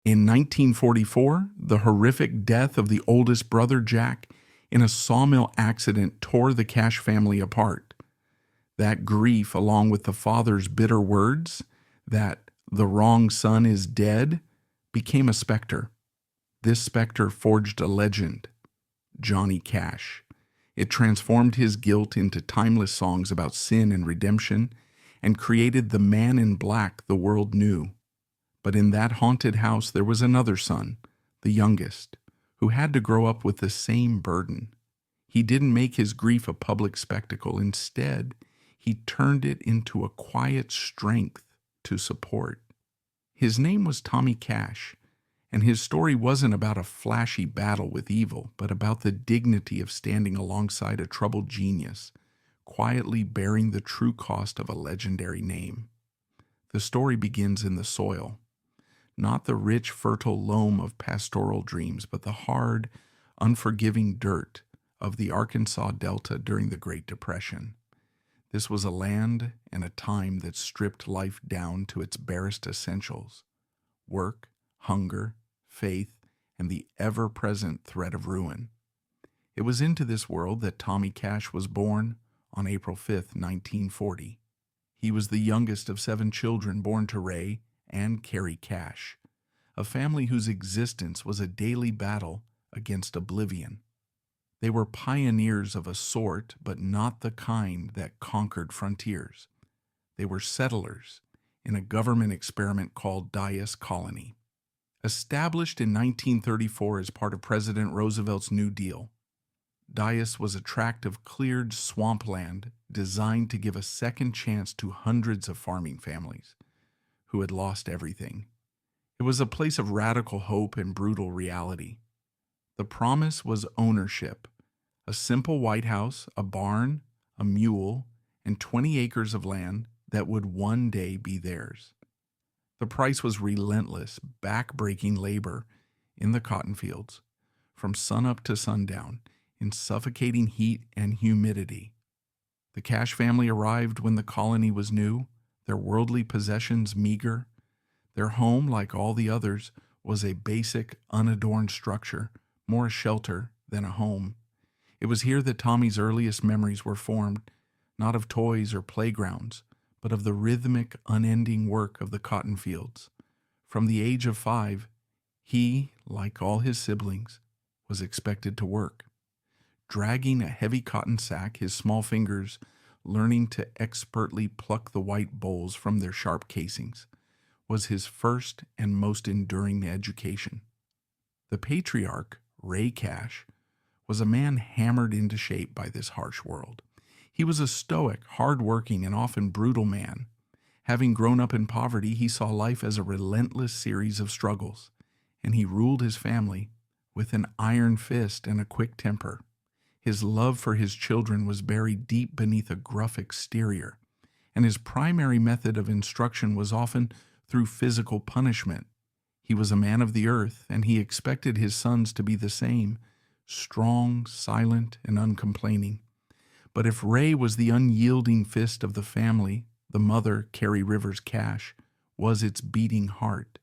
In 1944, the horrific death of the oldest brother, Jack, in a sawmill accident tore the Cash family apart. That grief, along with the father's bitter words that the wrong son is dead, became a specter. This specter forged a legend, Johnny Cash. It transformed his guilt into timeless songs about sin and redemption and created the man in black the world knew. But in that haunted house there was another son, the youngest, who had to grow up with the same burden. He didn't make his grief a public spectacle. Instead, he turned it into a quiet strength to support. His name was Tommy Cash, and his story wasn't about a flashy battle with evil, but about the dignity of standing alongside a troubled genius, quietly bearing the true cost of a legendary name. The story begins in the soil. Not the rich, fertile loam of pastoral dreams, but the hard, unforgiving dirt of the Arkansas Delta during the Great Depression. This was a land and a time that stripped life down to its barest essentials: work, hunger, faith, and the ever-present threat of ruin. It was into this world that Tommy Cash was born on April 5, 1940. He was the youngest of 7 children born to Ray and Carrie Cash, a family whose existence was a daily battle against oblivion. They were pioneers of a sort, but not the kind that conquered frontiers. They were settlers in a government experiment called Dyess Colony. Established in 1934 as part of President Roosevelt's New Deal, Dyess was a tract of cleared swampland designed to give a second chance to hundreds of farming families who had lost everything. It was a place of radical hope and brutal reality. The promise was ownership: a simple white house, a barn, a mule, and 20 acres of land that would one day be theirs. The price was relentless, back-breaking labor in the cotton fields, from sunup to sundown, in suffocating heat and humidity. The Cash family arrived when the colony was new, their worldly possessions meager. Their home, like all the others, was a basic, unadorned structure, more a shelter than a home. It was here that Tommy's earliest memories were formed, not of toys or playgrounds, but of the rhythmic, unending work of the cotton fields. From the age of 5, he, like all his siblings, was expected to work. Dragging a heavy cotton sack, his small fingers learning to expertly pluck the white bolls from their sharp casings, was his first and most enduring education. The patriarch, Ray Cash, was a man hammered into shape by this harsh world. He was a stoic, hard-working, and often brutal man. Having grown up in poverty, he saw life as a relentless series of struggles, and he ruled his family with an iron fist and a quick temper. His love for his children was buried deep beneath a gruff exterior, and his primary method of instruction was often through physical punishment. He was a man of the earth, and he expected his sons to be the same, strong, silent, and uncomplaining. But if Ray was the unyielding fist of the family, the mother, Carrie Rivers Cash, was its beating heart.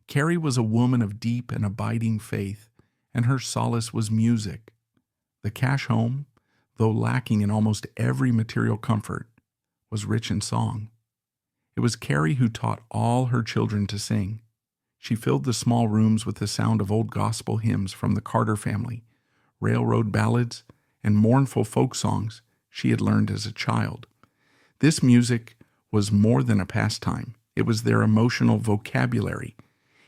Carrie was a woman of deep and abiding faith, and her solace was music. The Cash home, though lacking in almost every material comfort, was rich in song. It was Carrie who taught all her children to sing. She filled the small rooms with the sound of old gospel hymns from the Carter family, railroad ballads, and mournful folk songs she had learned as a child. This music was more than a pastime. It was their emotional vocabulary.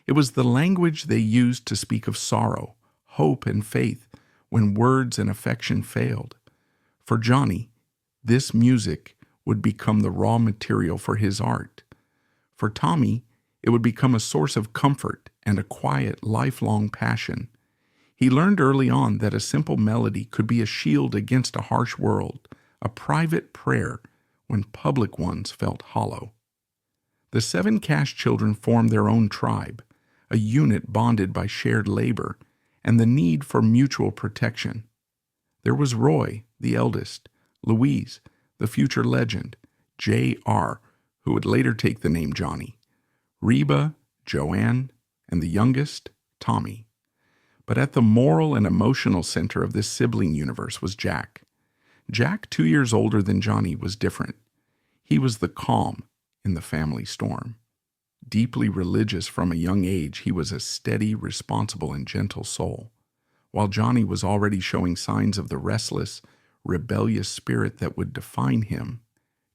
It was the language they used to speak of sorrow, hope, and faith when words and affection failed. For Johnny, this music would become the raw material for his art. For Tommy, it would become a source of comfort and a quiet, lifelong passion. He learned early on that a simple melody could be a shield against a harsh world, a private prayer when public ones felt hollow. The 7 Cash children formed their own tribe, a unit bonded by shared labor and the need for mutual protection. There was Roy, the eldest, Louise, the future legend, J.R., who would later take the name Johnny, Reba, Joanne, and the youngest, Tommy. But at the moral and emotional center of this sibling universe was Jack. Jack, 2 years older than Johnny, was different. He was the calm in the family storm. Deeply religious from a young age, he was a steady, responsible, and gentle soul. While Johnny was already showing signs of the restless, rebellious spirit that would define him,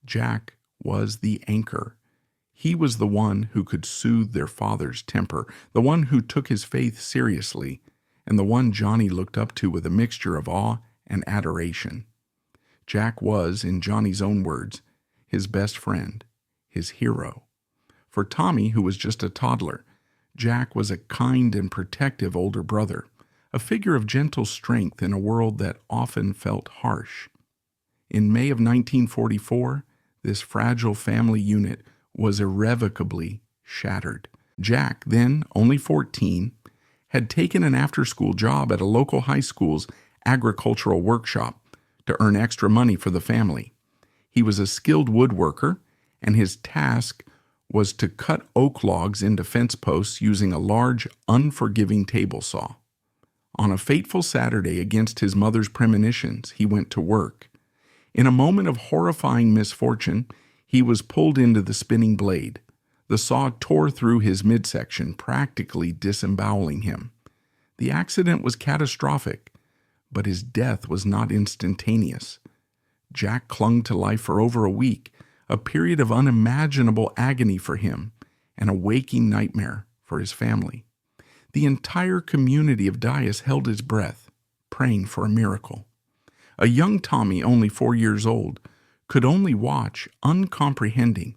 Jack was the anchor. He was the one who could soothe their father's temper, the one who took his faith seriously, and the one Johnny looked up to with a mixture of awe and adoration. Jack was, in Johnny's own words, his best friend, his hero. For Tommy, who was just a toddler, Jack was a kind and protective older brother, a figure of gentle strength in a world that often felt harsh. In May of 1944, this fragile family unit was irrevocably shattered. Jack, then only 14, had taken an after-school job at a local high school's agricultural workshop to earn extra money for the family. He was a skilled woodworker, and his task was to cut oak logs into fence posts using a large, unforgiving table saw. On a fateful Saturday, against his mother's premonitions, he went to work. In a moment of horrifying misfortune, he was pulled into the spinning blade. The saw tore through his midsection, practically disemboweling him. The accident was catastrophic, but his death was not instantaneous. Jack clung to life for over a week, a period of unimaginable agony for him and a waking nightmare for his family. The entire community of Dias held its breath, praying for a miracle. A young Tommy, only 4 years old, could only watch, uncomprehending,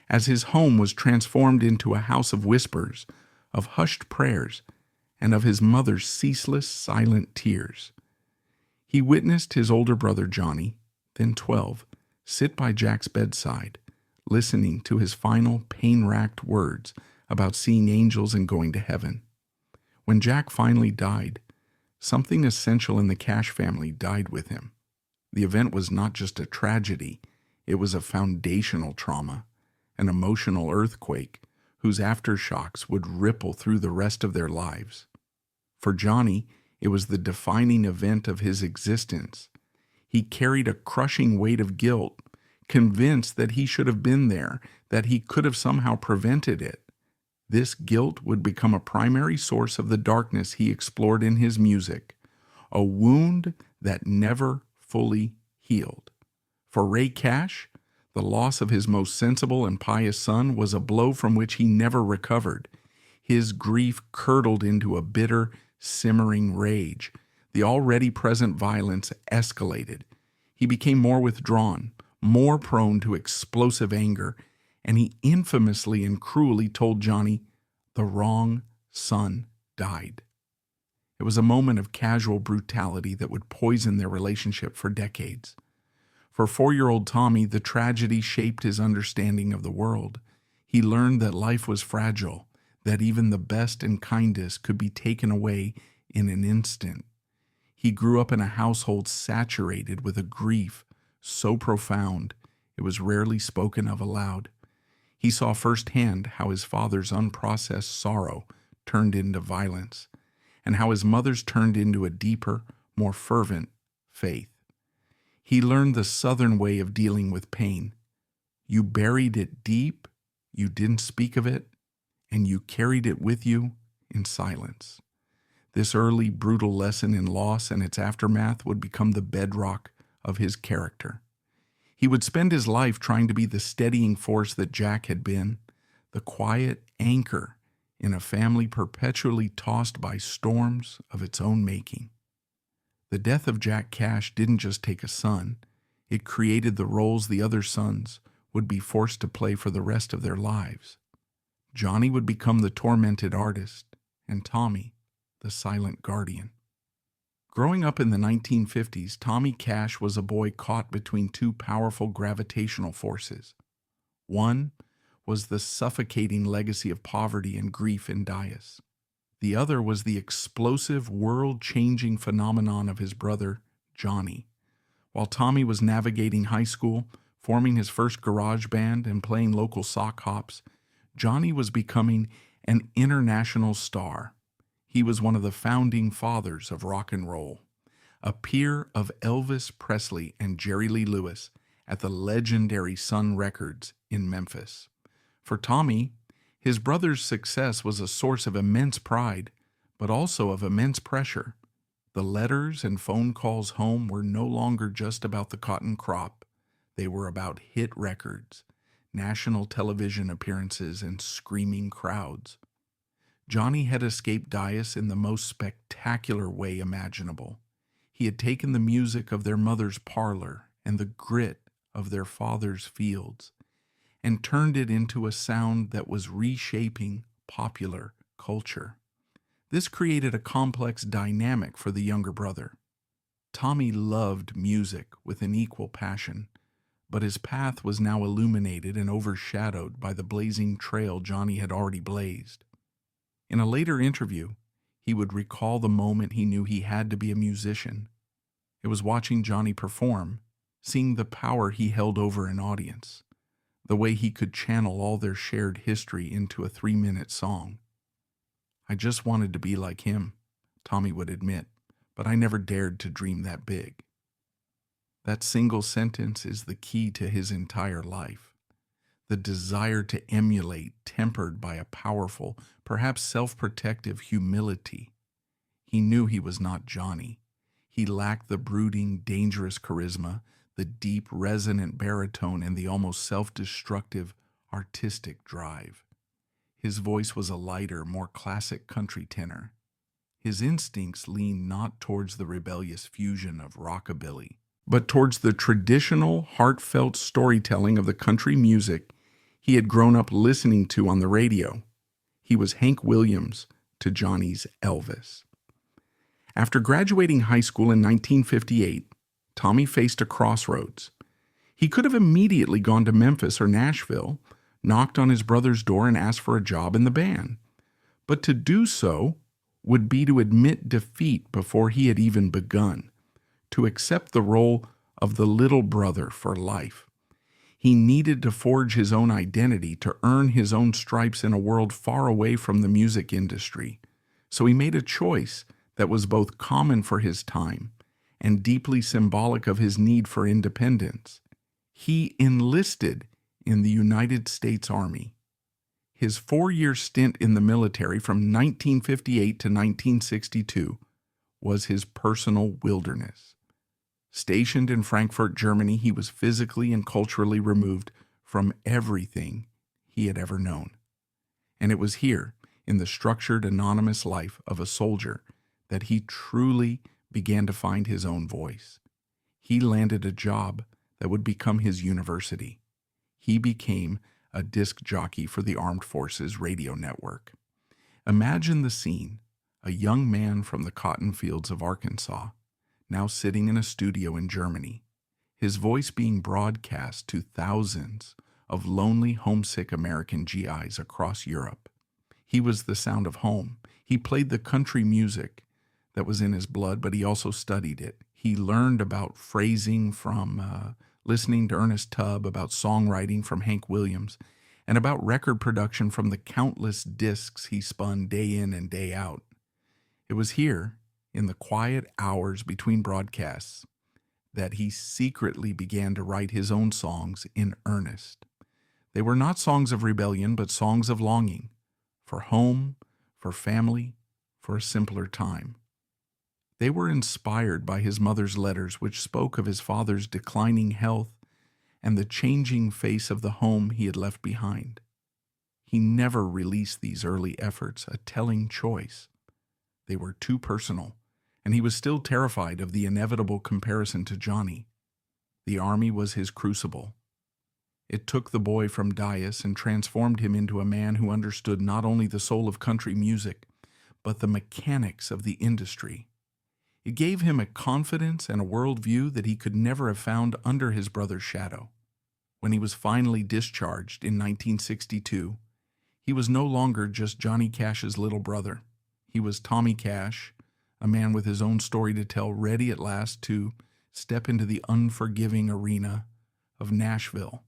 as his home was transformed into a house of whispers, of hushed prayers, and of his mother's ceaseless, silent tears. He witnessed his older brother Johnny, then 12, sit by Jack's bedside, listening to his final pain-racked words about seeing angels and going to heaven. When Jack finally died, something essential in the Cash family died with him. The event was not just a tragedy, it was a foundational trauma, an emotional earthquake whose aftershocks would ripple through the rest of their lives. For Johnny, it was the defining event of his existence. He carried a crushing weight of guilt, convinced that he should have been there, that he could have somehow prevented it. This guilt would become a primary source of the darkness he explored in his music, a wound that never fully healed. For Ray Cash, the loss of his most sensible and pious son was a blow from which he never recovered. His grief curdled into a bitter, simmering rage. The already present violence escalated. He became more withdrawn, more prone to explosive anger, and he infamously and cruelly told Johnny, "The wrong son died." It was a moment of casual brutality that would poison their relationship for decades. For 4-year-old Tommy, the tragedy shaped his understanding of the world. He learned that life was fragile, that even the best and kindest could be taken away in an instant. He grew up in a household saturated with a grief so profound it was rarely spoken of aloud. He saw firsthand how his father's unprocessed sorrow turned into violence, and how his mother's turned into a deeper, more fervent faith. He learned the Southern way of dealing with pain. You buried it deep, you didn't speak of it, and you carried it with you in silence. This early, brutal lesson in loss and its aftermath would become the bedrock of his character. He would spend his life trying to be the steadying force that Jack had been, the quiet anchor in a family perpetually tossed by storms of its own making. The death of Jack Cash didn't just take a son, it created the roles the other sons would be forced to play for the rest of their lives. Johnny would become the tormented artist, and Tommy, the silent guardian. Growing up in the 1950s, Tommy Cash was a boy caught between two powerful gravitational forces. One was the suffocating legacy of poverty and grief in Dias. The other was the explosive, world-changing phenomenon of his brother, Johnny. While Tommy was navigating high school, forming his first garage band, and playing local sock hops, Johnny was becoming an international star. He was one of the founding fathers of rock and roll, a peer of Elvis Presley and Jerry Lee Lewis at the legendary Sun Records in Memphis. For Tommy, his brother's success was a source of immense pride, but also of immense pressure. The letters and phone calls home were no longer just about the cotton crop. They were about hit records, national television appearances, and screaming crowds. Johnny had escaped Dias in the most spectacular way imaginable. He had taken the music of their mother's parlor and the grit of their father's fields and turned it into a sound that was reshaping popular culture. This created a complex dynamic for the younger brother. Tommy loved music with an equal passion, but his path was now illuminated and overshadowed by the blazing trail Johnny had already blazed. In a later interview, he would recall the moment he knew he had to be a musician. It was watching Johnny perform, seeing the power he held over an audience, the way he could channel all their shared history into a 3-minute song. "I just wanted to be like him," Tommy would admit, "but I never dared to dream that big." That single sentence is the key to his entire life. The desire to emulate, tempered by a powerful, perhaps self-protective humility. He knew he was not Johnny. He lacked the brooding, dangerous charisma, the deep, resonant baritone, and the almost self-destructive, artistic drive. His voice was a lighter, more classic country tenor. His instincts leaned not towards the rebellious fusion of rockabilly, but towards the traditional, heartfelt storytelling of the country music he had grown up listening to on the radio. He was Hank Williams to Johnny's Elvis. After graduating high school in 1958, Tommy faced a crossroads. He could have immediately gone to Memphis or Nashville, knocked on his brother's door and asked for a job in the band. But to do so would be to admit defeat before he had even begun, to accept the role of the little brother for life. He needed to forge his own identity, to earn his own stripes in a world far away from the music industry. So he made a choice that was both common for his time and deeply symbolic of his need for independence. He enlisted in the United States Army. His 4-year stint in the military from 1958 to 1962 was his personal wilderness. Stationed in Frankfurt, Germany, he was physically and culturally removed from everything he had ever known. And it was here, in the structured, anonymous life of a soldier, that he truly began to find his own voice. He landed a job that would become his university. He became a disc jockey for the Armed Forces radio network. Imagine the scene: a young man from the cotton fields of Arkansas, now sitting in a studio in Germany, his voice being broadcast to thousands of lonely, homesick American GIs across Europe. He was the sound of home. He played the country music that was in his blood, but he also studied it. He learned about phrasing from listening to Ernest Tubb, about songwriting from Hank Williams, and about record production from the countless discs he spun day in and day out. It was here, in the quiet hours between broadcasts, that he secretly began to write his own songs in earnest. They were not songs of rebellion, but songs of longing, for home, for family, for a simpler time. They were inspired by his mother's letters, which spoke of his father's declining health and the changing face of the home he had left behind. He never released these early efforts, a telling choice. They were too personal, and he was still terrified of the inevitable comparison to Johnny. The Army was his crucible. It took the boy from Dias and transformed him into a man who understood not only the soul of country music, but the mechanics of the industry. It gave him a confidence and a worldview that he could never have found under his brother's shadow. When he was finally discharged in 1962, he was no longer just Johnny Cash's little brother. He was Tommy Cash, a man with his own story to tell, ready at last to step into the unforgiving arena of Nashville.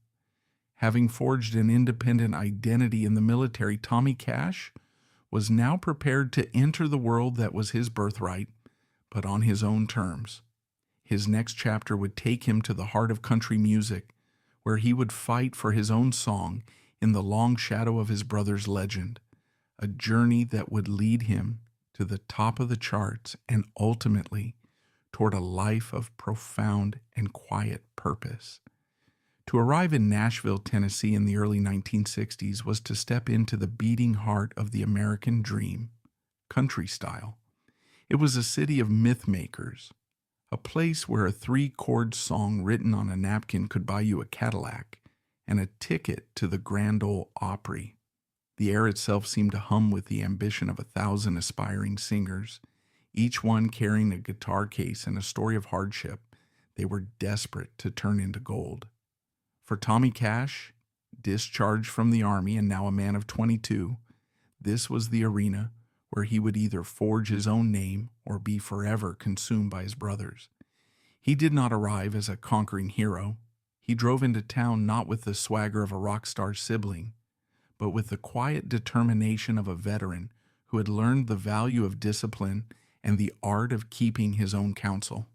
Having forged an independent identity in the military, Tommy Cash was now prepared to enter the world that was his birthright, but on his own terms. His next chapter would take him to the heart of country music, where he would fight for his own song in the long shadow of his brother's legend, a journey that would lead him to the top of the charts and ultimately toward a life of profound and quiet purpose. To arrive in Nashville, Tennessee in the early 1960s was to step into the beating heart of the American dream, country style. It was a city of myth makers, a place where a 3-chord song written on a napkin could buy you a Cadillac and a ticket to the Grand Ole Opry. The air itself seemed to hum with the ambition of 1,000 aspiring singers, each one carrying a guitar case and a story of hardship they were desperate to turn into gold. For Tommy Cash, discharged from the Army and now a man of 22, this was the arena where he would either forge his own name or be forever consumed by his brothers. He did not arrive as a conquering hero. He drove into town not with the swagger of a rock star sibling, but with the quiet determination of a veteran who had learned the value of discipline and the art of keeping his own counsel.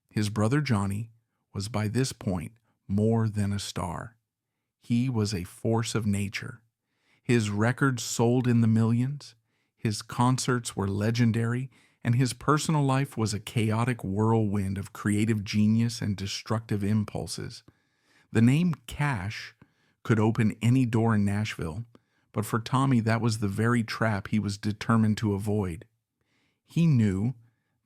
His brother Johnny was by this point more than a star. He was a force of nature. His records sold in the millions, his concerts were legendary, and his personal life was a chaotic whirlwind of creative genius and destructive impulses. The name Cash could open any door in Nashville, but for Tommy that was the very trap he was determined to avoid. He knew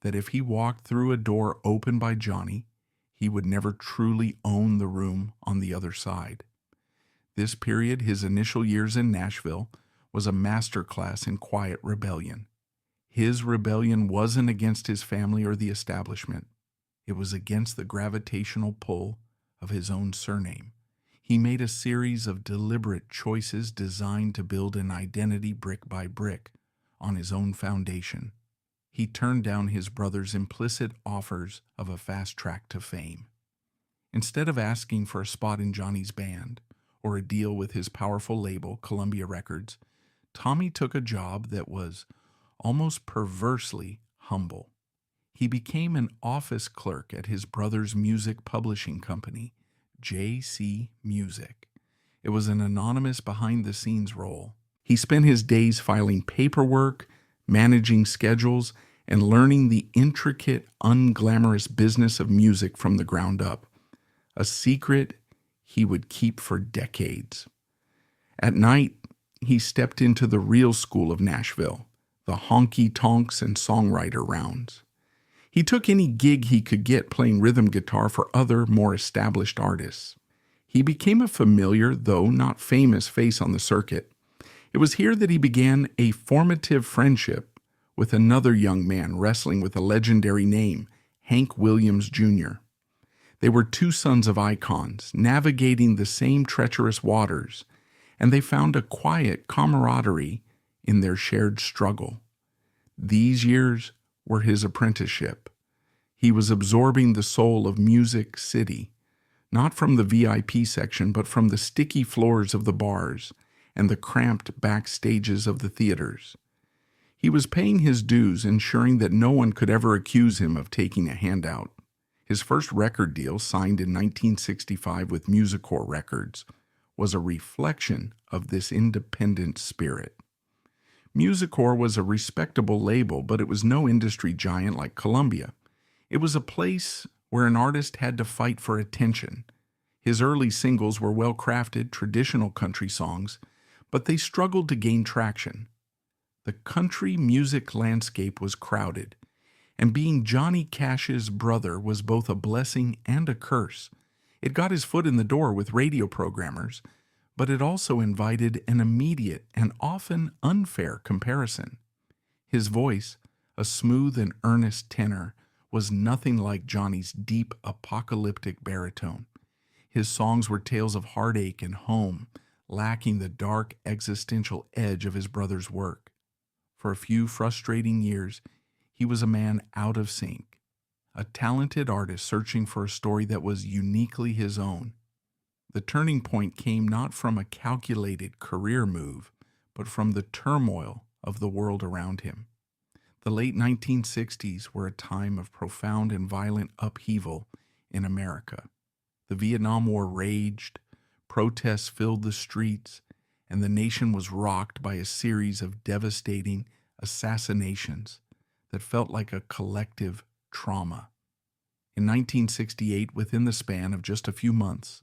that if he walked through a door opened by Johnny, he would never truly own the room on the other side. This period, his initial years in Nashville, was a masterclass in quiet rebellion. His rebellion wasn't against his family or the establishment. It was against the gravitational pull of his own surname. He made a series of deliberate choices designed to build an identity brick by brick on his own foundation. He turned down his brother's implicit offers of a fast track to fame. Instead of asking for a spot in Johnny's band or a deal with his powerful label, Columbia Records, Tommy took a job that was almost perversely humble. He became an office clerk at his brother's music publishing company, J.C. Music. It was an anonymous behind-the-scenes role. He spent his days filing paperwork, managing schedules, and learning the intricate, unglamorous business of music from the ground up, a secret he would keep for decades. At night, he stepped into the real school of Nashville, the honky-tonks and songwriter rounds. He took any gig he could get playing rhythm guitar for other, more established artists. He became a familiar, though not famous, face on the circuit. It was here that he began a formative friendship with another young man wrestling with a legendary name, Hank Williams Jr. They were two sons of icons, navigating the same treacherous waters, and they found a quiet camaraderie in their shared struggle. These years were his apprenticeship. He was absorbing the soul of Music City, not from the VIP section, but from the sticky floors of the bars and the cramped back stages of the theaters. He was paying his dues, ensuring that no one could ever accuse him of taking a handout. His first record deal, signed in 1965 with Musicor Records, was a reflection of this independent spirit. Musicor was a respectable label, but it was no industry giant like Columbia. It was a place where an artist had to fight for attention. His early singles were well-crafted, traditional country songs, but they struggled to gain traction. The country music landscape was crowded, and being Johnny Cash's brother was both a blessing and a curse. It got his foot in the door with radio programmers, but it also invited an immediate and often unfair comparison. His voice, a smooth and earnest tenor, was nothing like Johnny's deep, apocalyptic baritone. His songs were tales of heartache and home, lacking the dark, existential edge of his brother's work. For a few frustrating years, he was a man out of sync, a talented artist searching for a story that was uniquely his own. The turning point came not from a calculated career move, but from the turmoil of the world around him. The late 1960s were a time of profound and violent upheaval in America. The Vietnam War raged, protests filled the streets, and the nation was rocked by a series of devastating assassinations that felt like a collective trauma. In 1968, within the span of just a few months,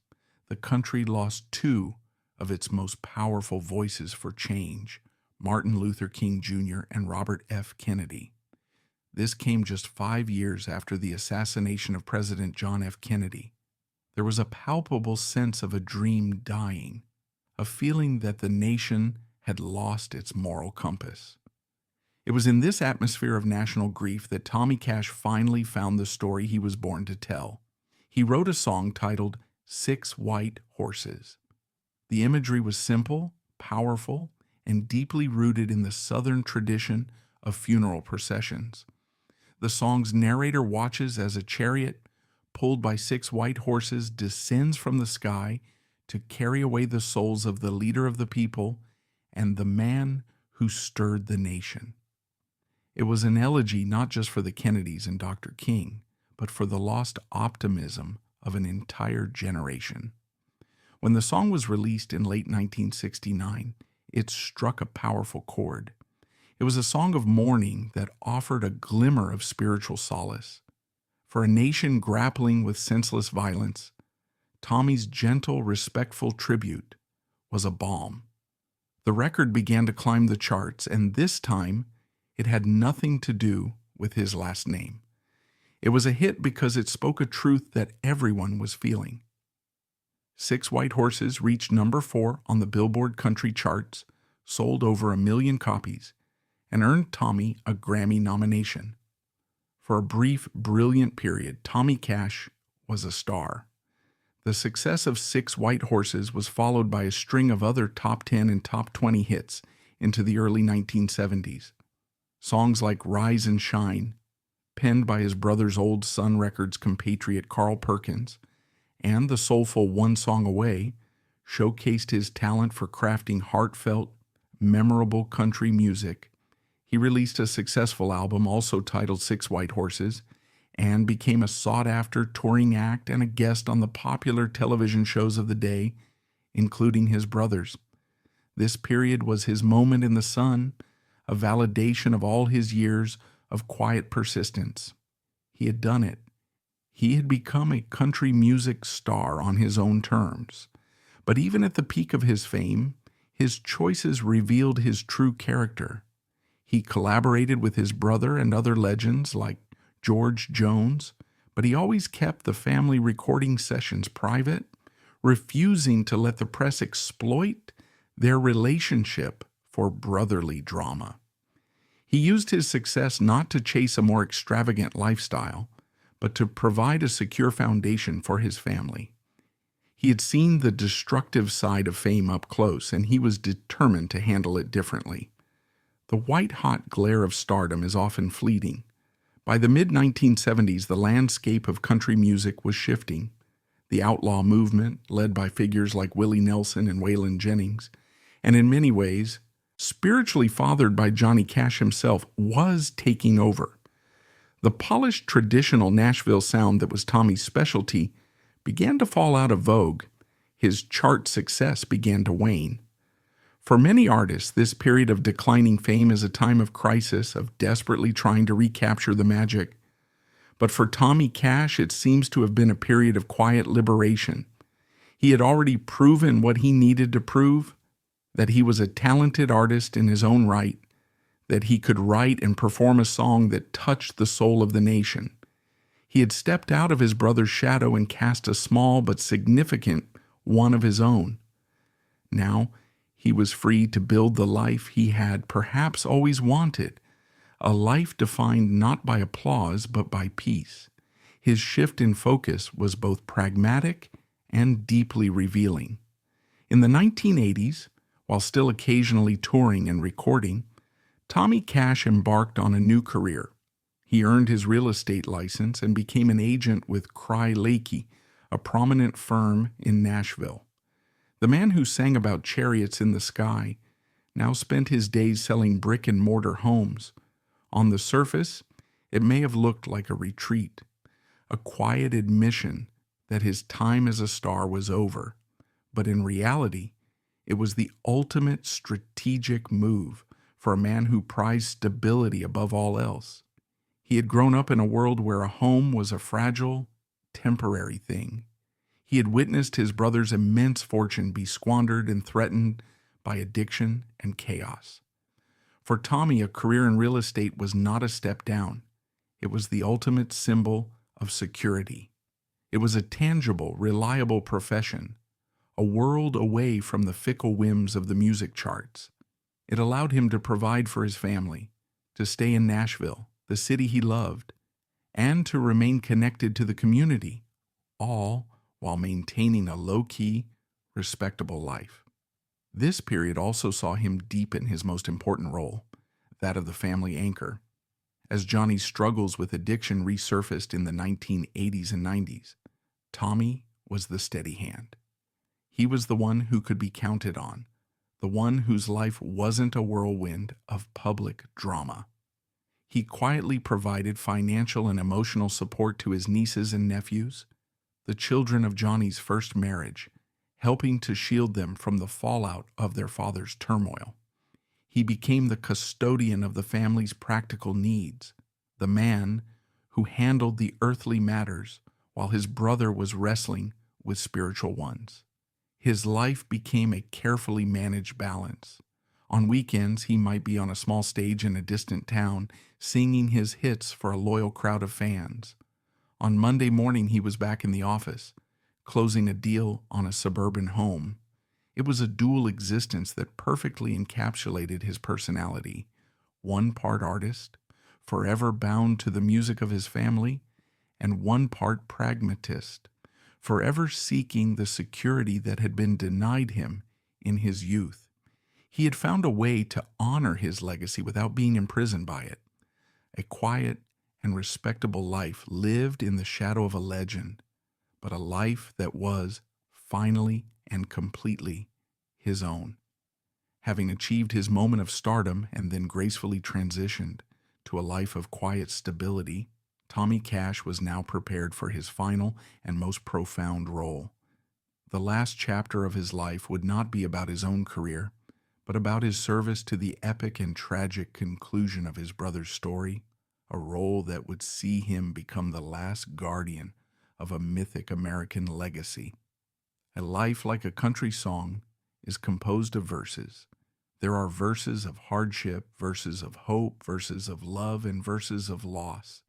the country lost two of its most powerful voices for change, Martin Luther King Jr. and Robert F. Kennedy. This came just 5 years after the assassination of President John F. Kennedy. There was a palpable sense of a dream dying, a feeling that the nation had lost its moral compass. It was in this atmosphere of national grief that Tommy Cash finally found the story he was born to tell. He wrote a song titled "Six White Horses." The imagery was simple, powerful, and deeply rooted in the Southern tradition of funeral processions. The song's narrator watches as a chariot, pulled by 6 white horses, descends from the sky to carry away the souls of the leader of the people and the man who stirred the nation. It was an elegy not just for the Kennedys and Dr. King, but for the lost optimism of an entire generation. When the song was released in late 1969, it struck a powerful chord. It was a song of mourning that offered a glimmer of spiritual solace. For a nation grappling with senseless violence, Tommy's gentle, respectful tribute was a balm. The record began to climb the charts, and this time it had nothing to do with his last name. It was a hit because it spoke a truth that everyone was feeling. 6 White Horses reached number 4 on the Billboard country charts, sold over 1 million copies, and earned Tommy a Grammy nomination. For a brief, brilliant period, Tommy Cash was a star. The success of 6 White Horses was followed by a string of other top 10 and top 20 hits into the early 1970s. Songs like Rise and Shine, penned by his brother's Old Sun Records compatriot Carl Perkins, and the soulful One Song Away, showcased his talent for crafting heartfelt, memorable country music. He released a successful album also titled 6 White Horses, and became a sought-after touring act and a guest on the popular television shows of the day, including his brothers. This period was his moment in the sun, a validation of all his years of quiet persistence. He had done it. He had become a country music star on his own terms. But even at the peak of his fame, his choices revealed his true character. He collaborated with his brother and other legends like George Jones, but he always kept the family recording sessions private, refusing to let the press exploit their relationship for brotherly drama. He used his success not to chase a more extravagant lifestyle, but to provide a secure foundation for his family. He had seen the destructive side of fame up close, and he was determined to handle it differently. The white-hot glare of stardom is often fleeting. By the mid-1970s, the landscape of country music was shifting. The outlaw movement, led by figures like Willie Nelson and Waylon Jennings, and in many ways, spiritually fathered by Johnny Cash himself, was taking over. The polished traditional Nashville sound that was Tommy's specialty began to fall out of vogue. His chart success began to wane. For many artists, this period of declining fame is a time of crisis, of desperately trying to recapture the magic. But for Tommy Cash, it seems to have been a period of quiet liberation. He had already proven what he needed to prove, that he was a talented artist in his own right, that he could write and perform a song that touched the soul of the nation. He had stepped out of his brother's shadow and cast a small but significant one of his own. Now, he was free to build the life he had perhaps always wanted, a life defined not by applause but by peace. His shift in focus was both pragmatic and deeply revealing. In the 1980s, while still occasionally touring and recording, Tommy Cash embarked on a new career. He earned his real estate license and became an agent with Cry Lakey, a prominent firm in Nashville. The man who sang about chariots in the sky now spent his days selling brick-and-mortar homes. On the surface, it may have looked like a retreat, a quiet admission that his time as a star was over. But in reality, it was the ultimate strategic move for a man who prized stability above all else. He had grown up in a world where a home was a fragile, temporary thing. He had witnessed his brother's immense fortune be squandered and threatened by addiction and chaos. For Tommy, a career in real estate was not a step down. It was the ultimate symbol of security. It was a tangible, reliable profession, a world away from the fickle whims of the music charts. It allowed him to provide for his family, to stay in Nashville, the city he loved, and to remain connected to the community, all while maintaining a low-key, respectable life. This period also saw him deepen his most important role, that of the family anchor. As Johnny's struggles with addiction resurfaced in the 1980s and 90s, Tommy was the steady hand. He was the one who could be counted on, the one whose life wasn't a whirlwind of public drama. He quietly provided financial and emotional support to his nieces and nephews, the children of Johnny's first marriage, helping to shield them from the fallout of their father's turmoil. He became the custodian of the family's practical needs, the man who handled the earthly matters while his brother was wrestling with spiritual ones. His life became a carefully managed balance. On weekends, he might be on a small stage in a distant town, singing his hits for a loyal crowd of fans. On Monday morning, he was back in the office, closing a deal on a suburban home. It was a dual existence that perfectly encapsulated his personality. One part artist, forever bound to the music of his family, and one part pragmatist, forever seeking the security that had been denied him in his youth. He had found a way to honor his legacy without being imprisoned by it. A quiet and respectable life lived in the shadow of a legend, but a life that was finally and completely his own. Having achieved his moment of stardom and then gracefully transitioned to a life of quiet stability, Tommy Cash was now prepared for his final and most profound role. The last chapter of his life would not be about his own career, but about his service to the epic and tragic conclusion of his brother's story, a role that would see him become the last guardian of a mythic American legacy. A life like a country song is composed of verses. There are verses of hardship, verses of hope, verses of love, and verses of loss.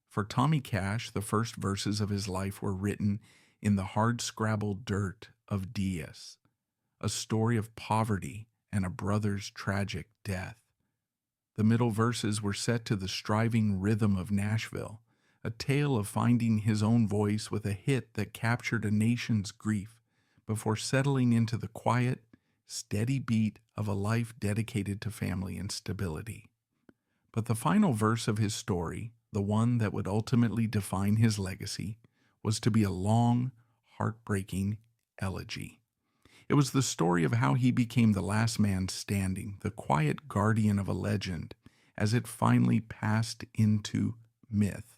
For Tommy Cash, the first verses of his life were written in the hard-scrabbled dirt of Diaz, a story of poverty and a brother's tragic death. The middle verses were set to the striving rhythm of Nashville, a tale of finding his own voice with a hit that captured a nation's grief before settling into the quiet, steady beat of a life dedicated to family and stability. But the final verse of his story, the one that would ultimately define his legacy, was to be a long, heartbreaking elegy. It was the story of how he became the last man standing, the quiet guardian of a legend, as it finally passed into myth.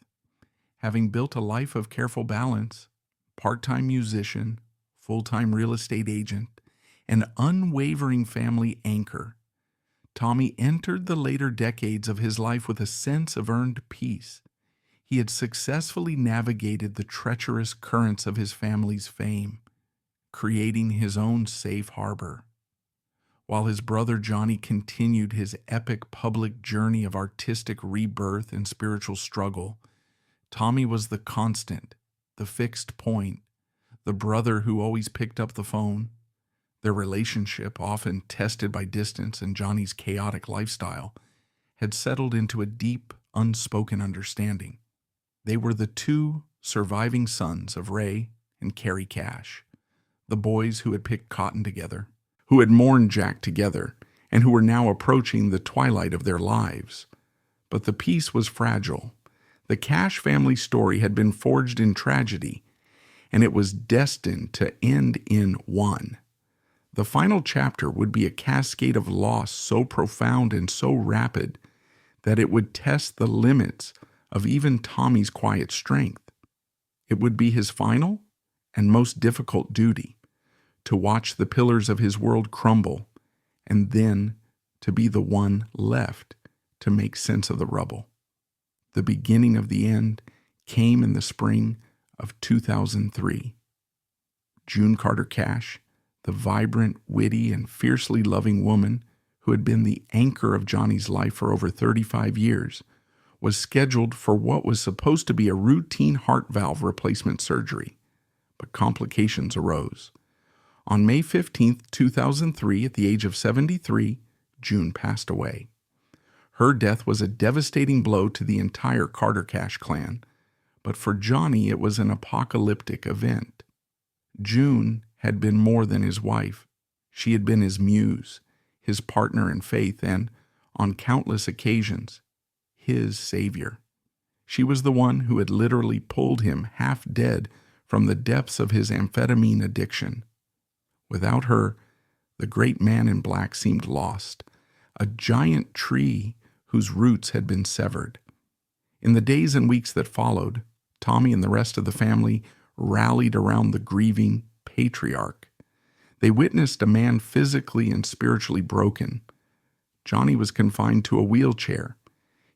Having built a life of careful balance, part-time musician, full-time real estate agent, and unwavering family anchor, Tommy entered the later decades of his life with a sense of earned peace. He had successfully navigated the treacherous currents of his family's fame, creating his own safe harbor. While his brother Johnny continued his epic public journey of artistic rebirth and spiritual struggle, Tommy was the constant, the fixed point, the brother who always picked up the phone. Their relationship, often tested by distance and Johnny's chaotic lifestyle, had settled into a deep, unspoken understanding. They were the two surviving sons of Ray and Carrie Cash, the boys who had picked cotton together, who had mourned Jack together, and who were now approaching the twilight of their lives. But the peace was fragile. The Cash family story had been forged in tragedy, and it was destined to end in one. The final chapter would be a cascade of loss so profound and so rapid that it would test the limits of even Tommy's quiet strength. It would be his final and most difficult duty to watch the pillars of his world crumble and then to be the one left to make sense of the rubble. The beginning of the end came in the spring of 2003. June Carter Cash, the vibrant, witty, and fiercely loving woman who had been the anchor of Johnny's life for over 35 years, was scheduled for what was supposed to be a routine heart valve replacement surgery, but complications arose. On May 15, 2003, at the age of 73, June passed away. Her death was a devastating blow to the entire Carter Cash clan, but for Johnny it was an apocalyptic event. June had been more than his wife. She had been his muse, his partner in faith, and, on countless occasions, his savior. She was the one who had literally pulled him half dead from the depths of his amphetamine addiction. Without her, the great man in black seemed lost, a giant tree whose roots had been severed. In the days and weeks that followed, Tommy and the rest of the family rallied around the grieving patriarch. They witnessed a man physically and spiritually broken. Johnny was confined to a wheelchair,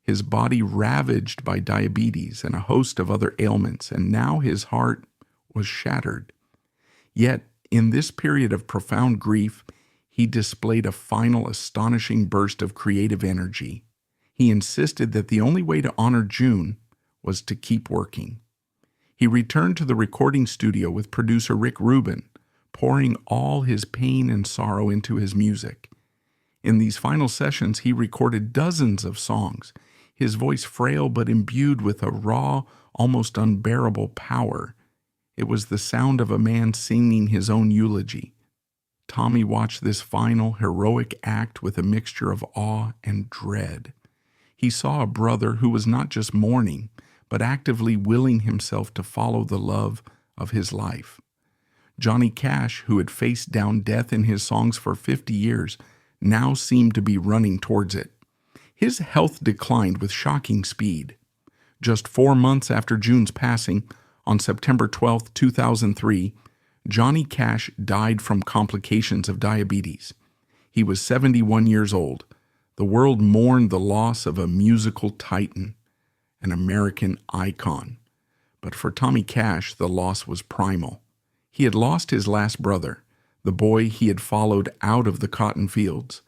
his body ravaged by diabetes and a host of other ailments, and now his heart was shattered. Yet, in this period of profound grief, he displayed a final astonishing burst of creative energy. He insisted that the only way to honor June was to keep working. He returned to the recording studio with producer Rick Rubin, pouring all his pain and sorrow into his music. In these final sessions, he recorded dozens of songs, his voice frail but imbued with a raw, almost unbearable power. It was the sound of a man singing his own eulogy. Tommy watched this final, heroic act with a mixture of awe and dread. He saw a brother who was not just mourning, but actively willing himself to follow the love of his life. Johnny Cash, who had faced down death in his songs for 50 years, now seemed to be running towards it. His health declined with shocking speed. Just 4 months after June's passing, on September 12, 2003, Johnny Cash died from complications of diabetes. He was 71 years old. The world mourned the loss of a musical titan, an American icon. But for Tommy Cash, the loss was primal. He had lost his last brother, the boy he had followed out of the cotton fields,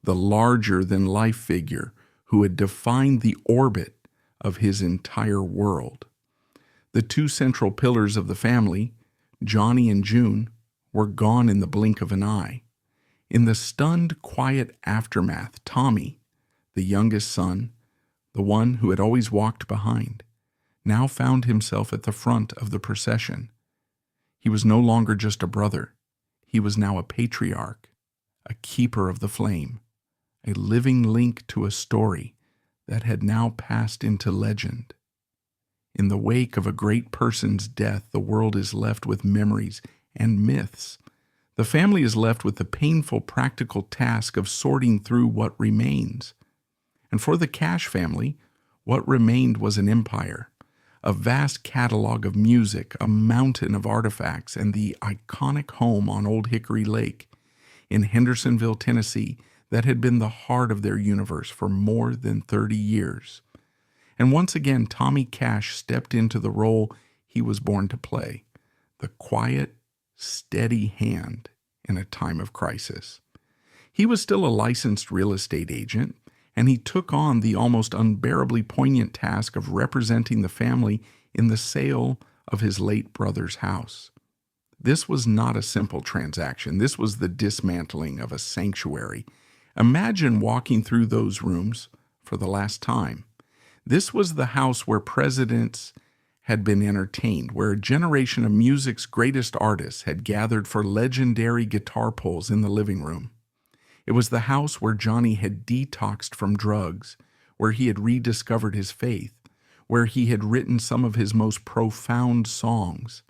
the larger-than-life figure who had defined the orbit of his entire world. The two central pillars of the family, Johnny and June, were gone in the blink of an eye. In the stunned, quiet aftermath, Tommy, the youngest son, the one who had always walked behind, now found himself at the front of the procession. He was no longer just a brother. He was now a patriarch, a keeper of the flame, a living link to a story that had now passed into legend. In the wake of a great person's death, the world is left with memories and myths. The family is left with the painful practical task of sorting through what remains. And for the Cash family, what remained was an empire, a vast catalog of music, a mountain of artifacts, and the iconic home on Old Hickory Lake in Hendersonville, Tennessee, that had been the heart of their universe for more than 30 years. And once again, Tommy Cash stepped into the role he was born to play, the quiet, steady hand in a time of crisis. He was still a licensed real estate agent, and he took on the almost unbearably poignant task of representing the family in the sale of his late brother's house. This was not a simple transaction. This was the dismantling of a sanctuary. Imagine walking through those rooms for the last time. This was the house where presidents had been entertained, where a generation of music's greatest artists had gathered for legendary guitar pulls in the living room. It was the house where Johnny had detoxed from drugs, where he had rediscovered his faith, where he had written some of his most profound songs.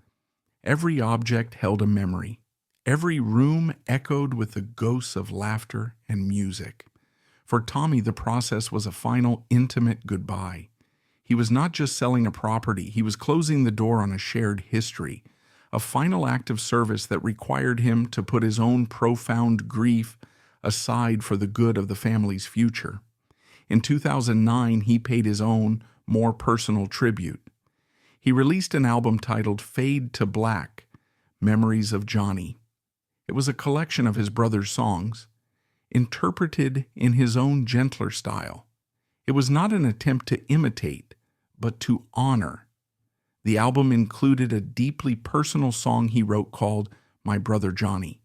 Every object held a memory, Every room echoed with the ghosts of laughter and music. For Tommy, the process was a final, intimate goodbye. He was not just selling a property, he was closing the door on a shared history, a final act of service that required him to put his own profound grief aside for the good of the family's future. In 2009, he paid his own, more personal tribute. He released an album titled Fade to Black, Memories of Johnny. It was a collection of his brother's songs, interpreted in his own gentler style. It was not an attempt to imitate, but to honor. The album included a deeply personal song he wrote called My Brother Johnny,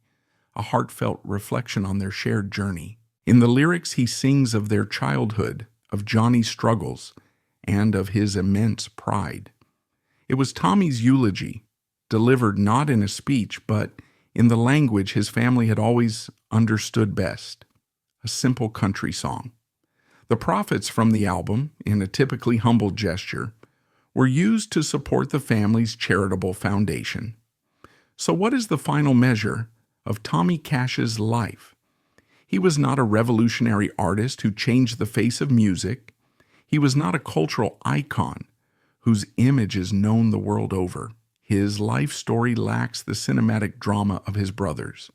a heartfelt reflection on their shared journey. In the lyrics, he sings of their childhood, of Johnny's struggles, and of his immense pride. It was Tommy's eulogy, delivered not in a speech, but in the language his family had always understood best, a simple country song. The profits from the album, in a typically humble gesture, were used to support the family's charitable foundation. So what is the final measure of Tommy Cash's life? He was not a revolutionary artist who changed the face of music. He was not a cultural icon whose image is known the world over. His life story lacks the cinematic drama of his brothers.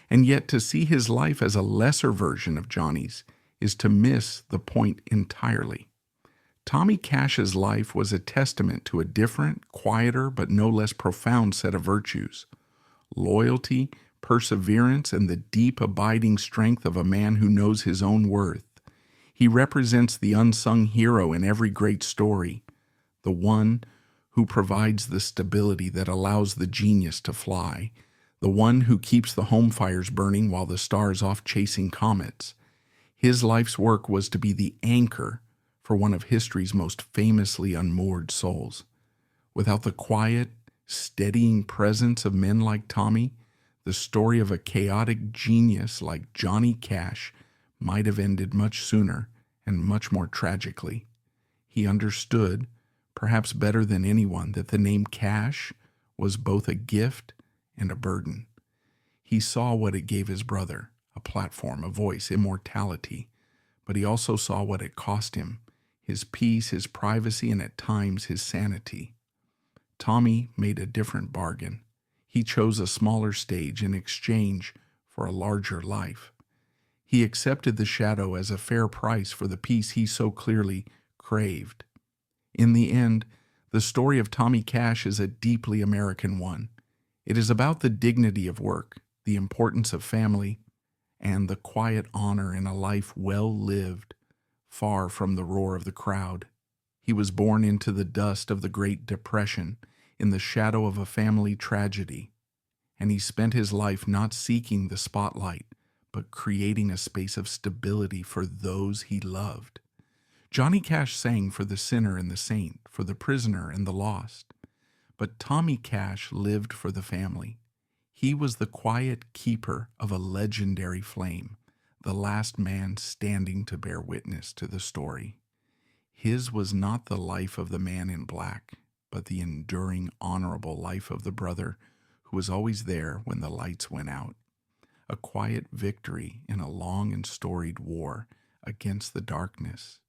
And yet to see his life as a lesser version of Johnny's is to miss the point entirely. Tommy Cash's life was a testament to a different, quieter, but no less profound set of virtues: loyalty, perseverance, and the deep, abiding strength of a man who knows his own worth. He represents the unsung hero in every great story, the one who provides the stability that allows the genius to fly, the one who keeps the home fires burning while the stars off chasing comets. His life's work was to be the anchor for one of history's most famously unmoored souls. Without the quiet, steadying presence of men like Tommy, the story of a chaotic genius like Johnny Cash might have ended much sooner and much more tragically. He understood, perhaps better than anyone, that the name Cash was both a gift and a burden. He saw what it gave his brother: a platform, a voice, immortality. But he also saw what it cost him: his peace, his privacy, and at times his sanity. Tommy made a different bargain. He chose a smaller stage in exchange for a larger life. He accepted the shadow as a fair price for the peace he so clearly craved. In the end, the story of Tommy Cash is a deeply American one. It is about the dignity of work, the importance of family, and the quiet honor in a life well lived, far from the roar of the crowd. He was born into the dust of the Great Depression, in the shadow of a family tragedy, and he spent his life not seeking the spotlight, but creating a space of stability for those he loved. Johnny Cash sang for the sinner and the saint, for the prisoner and the lost. But Tommy Cash lived for the family. He was the quiet keeper of a legendary flame, the last man standing to bear witness to the story. His was not the life of the man in black, but the enduring, honorable life of the brother who was always there when the lights went out. A quiet victory in a long and storied war against the darkness